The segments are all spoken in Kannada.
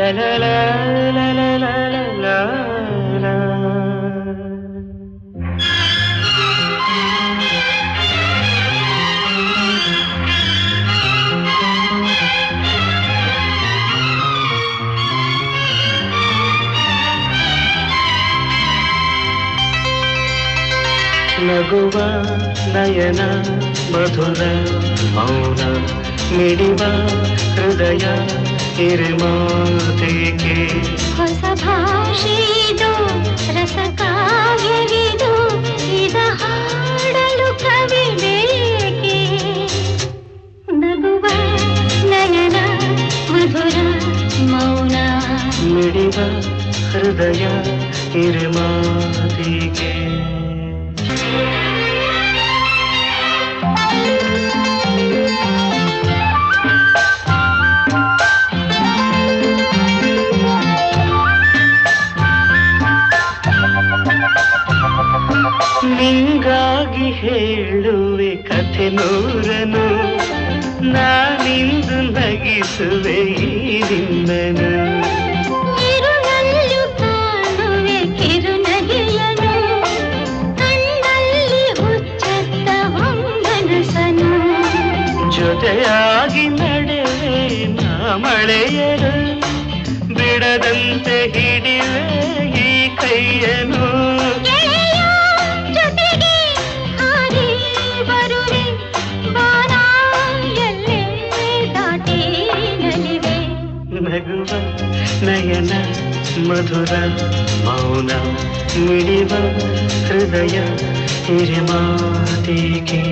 la la la la la la la. ನಗುವ ನಯನ ಮಧುರ ಮೌನ ಮಿಡಿವ ಹೃದಯ ಹಿರಿಮಾತೆಗೆ ಹೊಸ ಭಾಷೆಯಿದು ರಸ ಕಾವ್ಯವಿದು ಇದ ಹಾಡಲು ಕವಿ ಬೇಕೆ ನಗುವ ನಯನ ಮಧುರ ಮೌನ ಮಿಡಿವ ಹೃದಯ ಹಿರಿಮಾತೆಗೆ ನಿಂಗಾಗಿ ಹೇಳುವೆ ಕಥೆ ನೂರನು ನಾನಿಂದು ನಗಿಸುವೆ ನಿನ್ನನು ಕಿರುನಲ್ಲು ಕಾಣುವೆ ಕಿರುನಗೆಯನು ಕಣ್ಣಲ್ಲಿ ಹುಚ್ಚತ್ತ ಹೊಂಗನಸನು ಜೊತೆಯಾಗಿ ನಡೆವೆ ನಾ ಮಳೆಯರು ಬಿಡದಂತೆ ಹಿಡಿವೆ ಈ ಕೈಯನು ನಗುವ ನಯನ ಮಧುರ ಮೌನ ಮಿಡಿವ ಹೃದಯ ಹಿರಿಮಾತೆಗೆ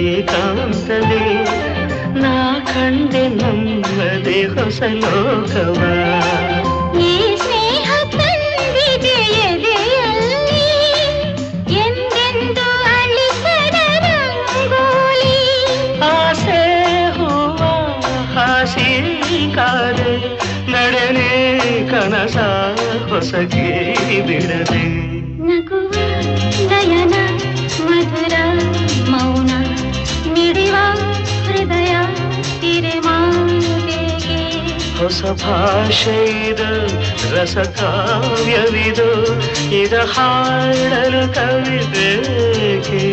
ಏಕಾಂತವೇ ನಾ ಕಂಡೆ ನಮ್ಮದೇ ಹೊಸ ಲೋಕವ ಈ ಸ್ನೇಹ ತಂದಿದೆ ಎದೆಯಲ್ಲಿ ಎಂದೆಂದು ಅಳಿಸದ ರಂಗೋಲಿ ಆಸೆ ಹೂವ ಹಾಸಿ ಕಾದೆ ನಡೆನೆ ಕನಸ ಹೊಸಗೆ ಬಿಡದೆ ನಗುವ ನಯನ ಮಧುರ ಮೌನ ಮಿಡಿವ ಹೃದಯ ಹಿರಿಮಾತೆಗೆ ಹೊಸ ಭಾಷೆಯಿದು ರಸ ಕಾವ್ಯವಿದು ಇದ ಹಾಡಲು ಕವಿ ಬೇಕೆ